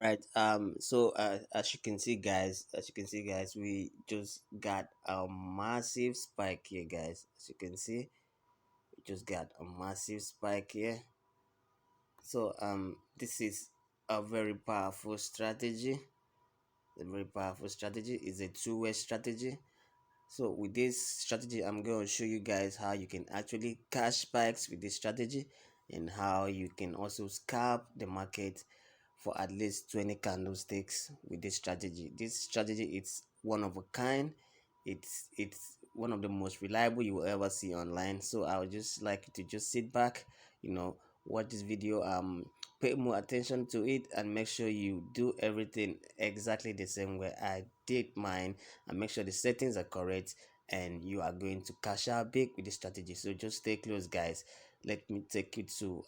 Right. So as you can see, guys, we just got a massive spike here, guys. As you can see, we just got a massive spike here. So this is a very powerful strategy. A very powerful strategy is a two-way strategy. So with this strategy, I'm going to show you guys how you can actually cash spikes with this strategy, and how you can also scalp the market for at least 20 candlesticks with this strategy. This strategy is one of a kind. It's one of the most reliable you will ever see online. So I would just like you to just sit back, watch this video, pay more attention to it, and make sure you do everything exactly the same way I did mine, and make sure the settings are correct, and you are going to cash out big with this strategy. So just stay close, guys. Let me take you to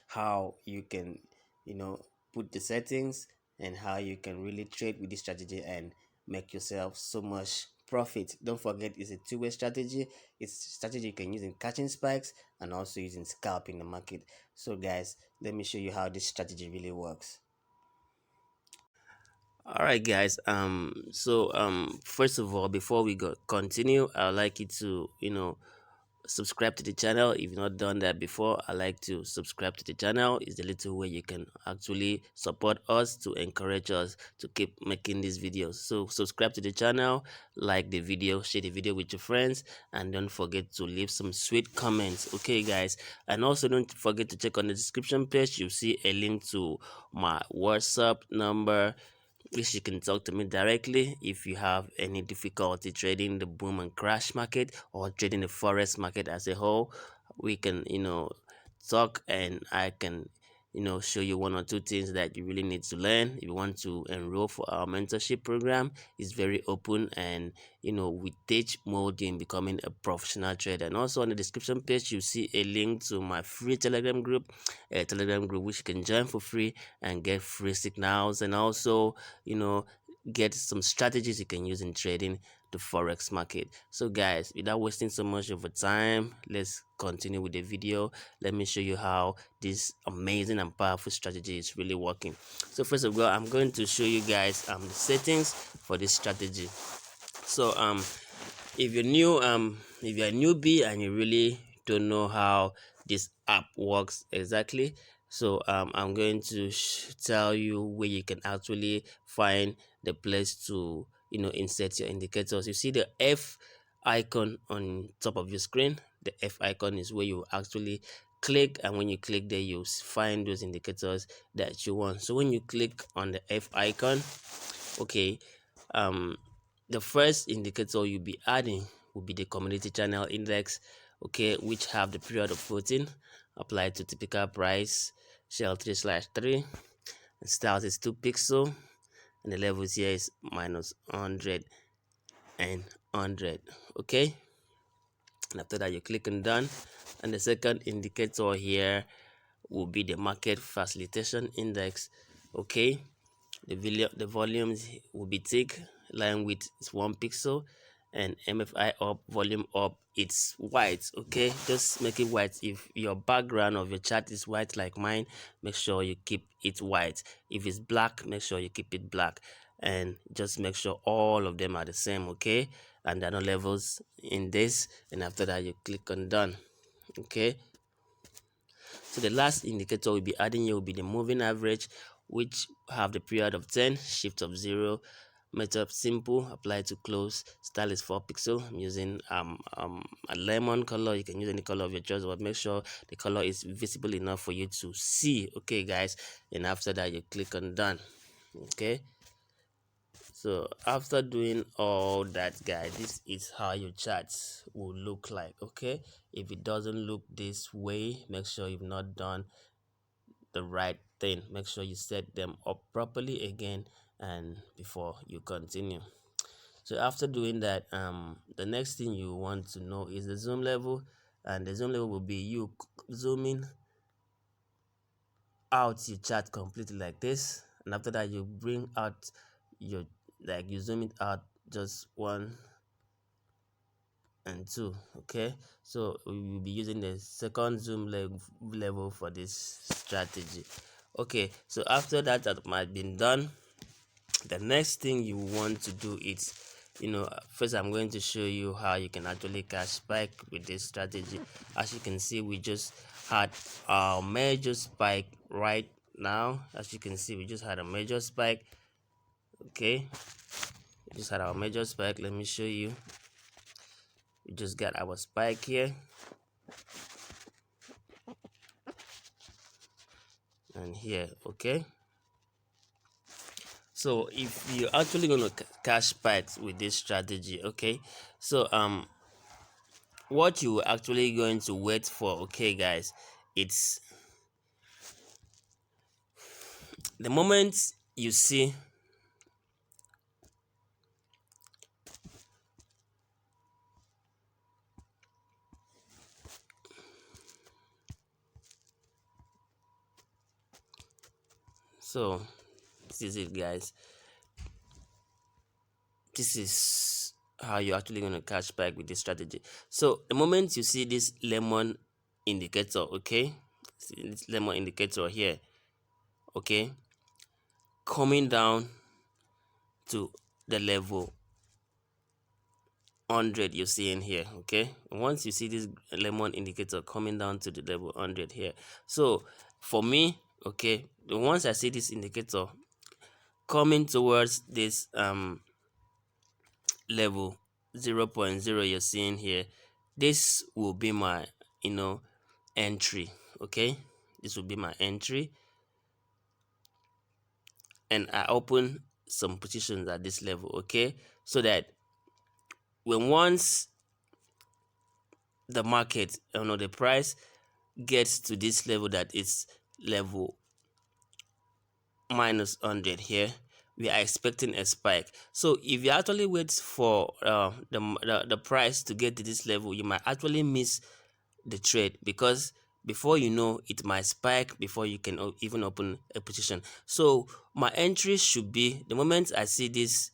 how you can you know put the settings, and how you can really trade with this strategy and make yourself so much profit. Don't forget, it's a two-way strategy. It's a strategy you can use in catching spikes and also using scalping the market. So guys, let me show you how this strategy really works. All right, guys. First of all, before we go continue, I'd like you to subscribe to the channel. If you've not done that before, I like to subscribe to the channel. It's the little way you can actually support us, to encourage us to keep making these videos. So subscribe to the channel, like the video, share the video with your friends, and don't forget to leave some sweet comments. Okay, guys. And also don't forget to check on the description page. You'll see a link to my WhatsApp number, which you can talk to me directly if you have any difficulty trading the boom and crash market, or trading the forex market as a whole. We can talk, and I can show you one or two things that you really need to learn. If you want to enroll for our mentorship program, it's very open, and we teach more in becoming a professional trader. And also on the description page, you see a link to my free telegram group, a telegram group which you can join for free and get free signals, and also get some strategies you can use in trading the forex market. So guys, without wasting so much of your time, let's continue with the video. Let me show you how this amazing and powerful strategy is really working. So first of all, I'm going to show you guys the settings for this strategy. So if you're new, if you're a newbie and you really don't know how this app works exactly, so I'm going to tell you where you can actually find the place to insert your indicators. You see the F icon on top of your screen. The F icon is where you actually click, and when you click there, you find those indicators that you want. So when you click on the F icon, okay, the first indicator you'll be adding will be the community channel index, okay, which have the period of floating applied to typical price, shell 3/3, and styles is 2 pixel, and the levels here is minus 100 and 100. Okay, and after that you click on done, and the second indicator here will be the market facilitation index. Okay, the volumes will be thick, line width is 1 pixel, and MFI up, volume up, it's white. Okay, just make it white. If your background of your chart is white like mine, make sure you keep it white. If it's black, make sure you keep it black, and just make sure all of them are the same. Okay, and there are no levels in this, and after that you click on done. Okay, so the last indicator we'll be adding here will be the moving average, which have the period of 10, shift of 0, method simple, apply to close, style is 4 pixel. I'm using a lemon color. You can use any color of your choice, but make sure the color is visible enough for you to see. Okay guys, and after that you click on done. Okay, so after doing all that, guys, this is how your charts will look like. Okay, if it doesn't look this way, make sure you've not done the right thing. Make sure you set them up properly again, and before you continue. So after doing that, the next thing you want to know is the zoom level, and the zoom level will be you zooming out your chart completely like this, and after that you bring out your, like, you zoom it out just 1 and 2. Okay, so we will be using the second zoom level for this strategy. Okay, so after that might been done, the next thing you want to do is, first I'm going to show you how you can actually catch spike with this strategy. As you can see, we just had our major spike right now. As you can see, we just had a major spike. Okay, we just had our major spike. Let me show you. We just got our spike here, and here. Okay, so if you're actually going to cash spikes with this strategy, okay, so what you actually going to wait for, okay guys, it's the moment you see so this is it guys, this is how you're actually going to catch back with this strategy. So the moment you see this lemon indicator, okay, see this lemon indicator here, okay, coming down to the level 100 you're seeing here, okay, once you see this lemon indicator coming down to the level 100 here, so for me, okay, once I see this indicator coming towards this level 0.0 you're seeing here, this will be my entry. Okay, this will be my entry, and I open some positions at this level, okay, so that when once the market, the price gets to this level, that is level minus 100 here, we are expecting a spike. So if you actually wait for the price to get to this level, you might actually miss the trade, because before you know, it might spike before you can even open a position. So my entry should be the moment I see this,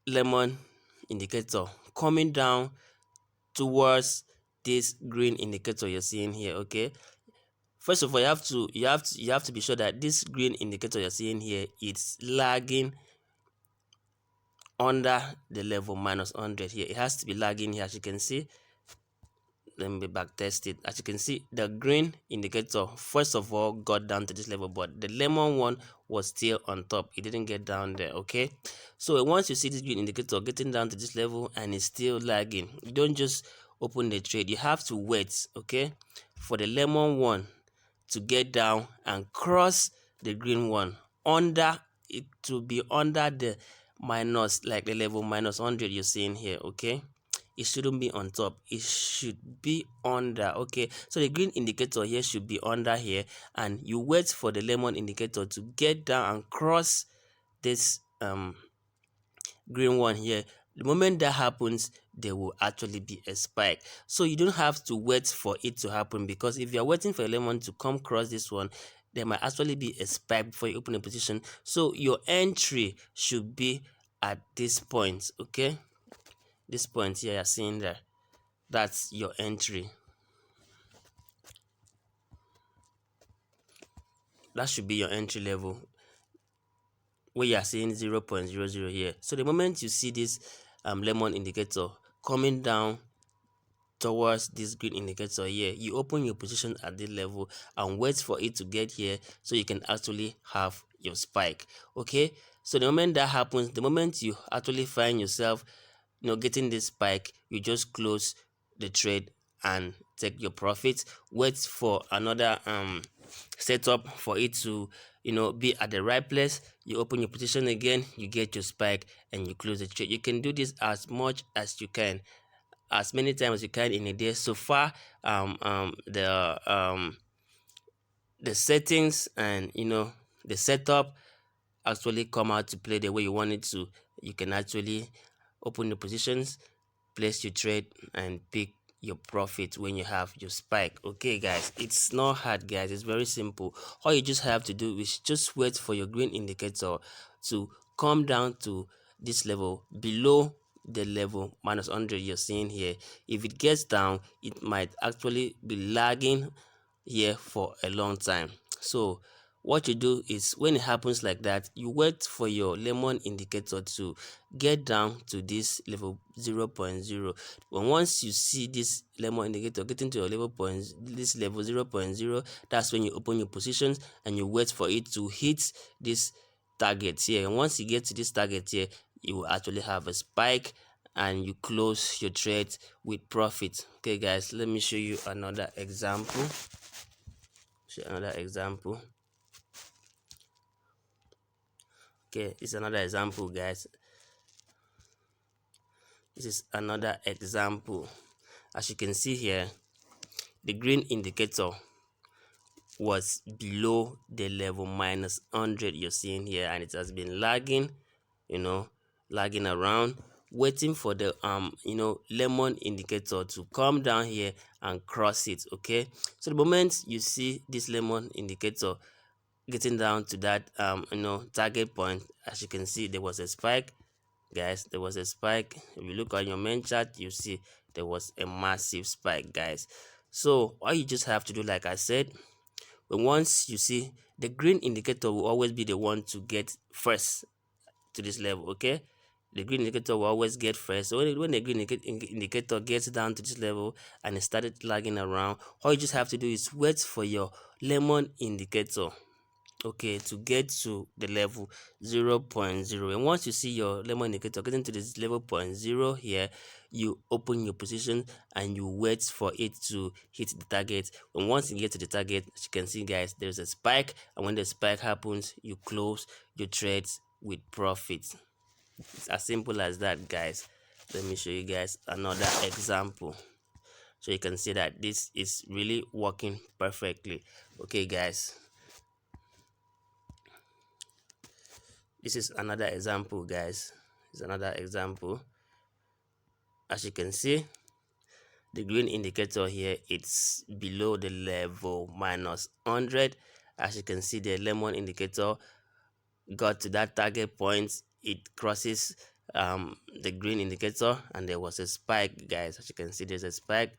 lemon indicator coming down towards this green indicator you're seeing here. Okay, first of all, you have to be sure that this green indicator you're seeing here, it's lagging under the level minus 100 here. It has to be lagging here. As you can see, let me back test it. As you can see, the green indicator first of all got down to this level, but the lemon one was still on top. It didn't get down there. Okay, so once you see this green indicator getting down to this level and it's still lagging, you don't just open the trade. You have to wait, okay, for the lemon one to get down and cross the green one, under it, to be under the minus, like the level minus 100 you're seeing here. Okay, it shouldn't be on top, it should be under. Okay, so the green indicator here should be under here, and you wait for the lemon indicator to get down and cross this green one here. The moment that happens, there will actually be a spike. So you don't have to wait for it to happen, because if you're waiting for a lemon to come across this one, there might actually be a spike before you open a position. So your entry should be at this point. Okay, this point here you're seeing there, that's your entry. That should be your entry level, where you are seeing 0.00 here. So the moment you see this lemon indicator coming down towards this green indicator here, you open your position at this level and wait for it to get here, so you can actually have your spike. Okay, so the moment that happens, the moment you actually find yourself getting this spike, you just close the trade and take your profits. Wait for another setup for it to be at the right place. You open your position again, you get your spike, and you close the trade. You can do this as much as you can, as many times as you can in a day. So far the settings and the setup actually come out to play the way you want it to. You can actually open the positions, place your trade, and pick your profit when you have your spike. Okay guys, it's not hard guys, it's very simple. All you just have to do is just wait for your green indicator to come down to this level below the level minus 100 you're seeing here. If it gets down, it might actually be lagging here for a long time. So what you do is, when it happens like that, you wait for your lemon indicator to get down to this level 0.0. When once you see this lemon indicator getting to your level point, this level 0.0, that's when you open your positions and you wait for it to hit this target here. And once you get to this target here, you will actually have a spike and you close your trade with profit. Okay guys, let me show you another example. Okay, it's another example, guys. This is another example. As you can see here, the green indicator was below the level minus 100 you're seeing here, and it has been lagging, lagging around, waiting for the lemon indicator to come down here and cross it. Okay, so the moment you see this lemon indicator getting down to that target point, as you can see, there was a spike, guys. There was a spike. If you look on your main chart, you see there was a massive spike, guys. So all you just have to do, like I said, when once you see the green indicator, will always be the one to get first to this level. Okay, the green indicator will always get first. So when the green indicator gets down to this level and it started lagging around, all you just have to do is wait for your lemon indicator, okay, to get to the level 0.0. And once you see your lemon indicator getting to this level 0.0 here, you open your position and you wait for it to hit the target. And once you get to the target, as you can see, guys, there's a spike, and when the spike happens, you close your trades with profit. It's as simple as that, guys. Let me show you guys another example so you can see that this is really working perfectly. Okay guys, this is another example, guys. It's another example. As you can see, the green indicator here, it's below the level minus 100. As you can see, the lemon indicator got to that target point, it crosses the green indicator, and there was a spike, guys. As you can see, there's a spike,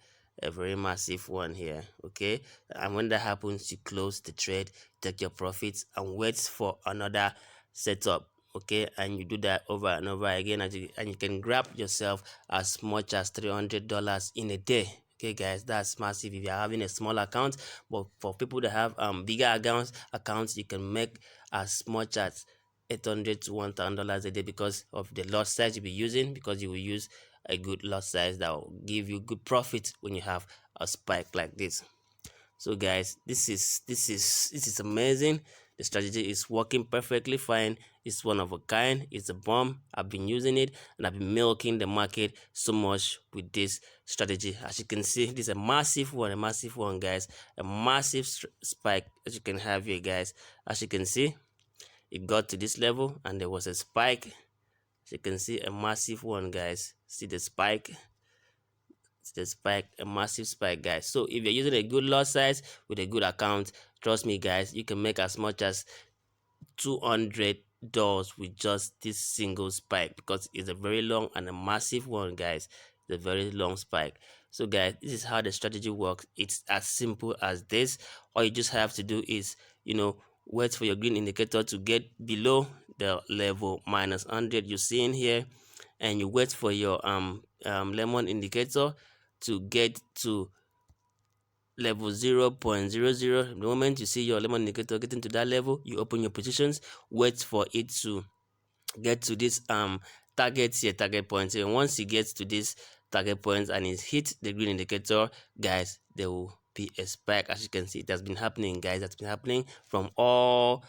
a very massive one here. Okay, and when that happens, you close the trade, take your profits, and wait for another setup. Okay, and you do that over and over again, and you can grab yourself as much as $300 in a day. Okay guys, that's massive if you're having a small account. But for people that have bigger accounts, you can make as much as $800 to $1,000 a day because of the lot size you'll be using, because you will use a good lot size that will give you good profit when you have a spike like this. So guys, this is amazing. The strategy is working perfectly fine. It's one of a kind. It's a bomb. I've been using it and I've been milking the market so much with this strategy. As you can see, this is a massive one, guys. A massive spike as you can have here, guys. As you can see, it got to this level and there was a spike. As you can see, a massive one, guys. See the spike? It's the spike, a massive spike, guys. So if you're using a good lot size with a good account, trust me, guys, you can make as much as $200 with just this single spike, because it's a very long and a massive one, guys. It's a very long spike. So guys, this is how the strategy works. It's as simple as this. All you just have to do is wait for your green indicator to get below the level minus 100 you're seeing here, and you wait for your lemon indicator to get to level 0.00. The moment you see your lemon indicator getting to that level, you open your positions, wait for it to get to this target here, target point. And once it gets to this target point and it hits the green indicator, guys, there will be a spike. As you can see, it has been happening, guys. That's been happening from all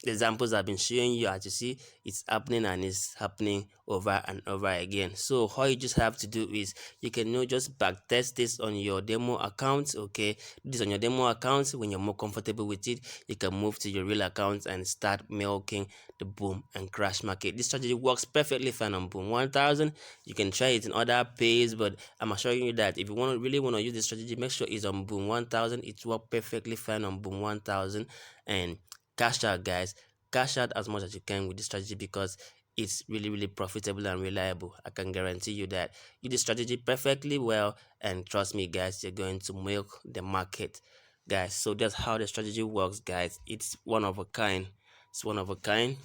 the examples I've been showing you. As you see, it's happening, and it's happening over and over again. So all you just have to do is you can just backtest this on your demo account. Okay, this on your demo account. When you're more comfortable with it, you can move to your real account and start milking the boom and crash market. This strategy works perfectly fine on boom 1000. You can try it in other pays, but I'm assuring you that if you really want to use this strategy, make sure it's on boom 1000. It works perfectly fine on boom 1000. And cash out, guys. Cash out as much as you can with this strategy, because it's really profitable and reliable. I can guarantee you that. You do strategy perfectly well, and trust me guys, you're going to milk the market, guys. So that's how the strategy works, guys. It's one of a kind. It's one of a kind.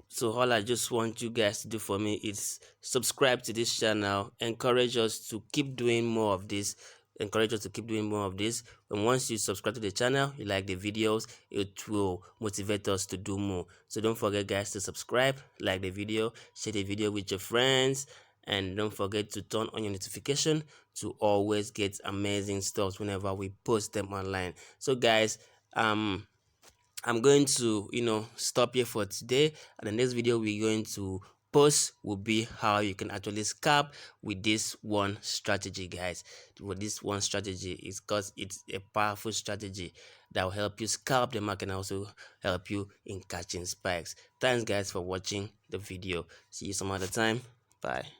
So all I just want you guys to do for me is subscribe to this channel, encourage us to keep doing more of this, and once you subscribe to the channel, you like the videos, it will motivate us to do more. So don't forget guys to subscribe, like the video, share the video with your friends, and don't forget to turn on your notification to always get amazing stuff whenever we post them online. So guys, I'm going to stop here for today, and the next video we're going to post will be how you can actually scalp with this one strategy, guys. With this one strategy is because it's a powerful strategy that will help you scalp the market and also help you in catching spikes. Thanks guys for watching the video. See you some other time. Bye.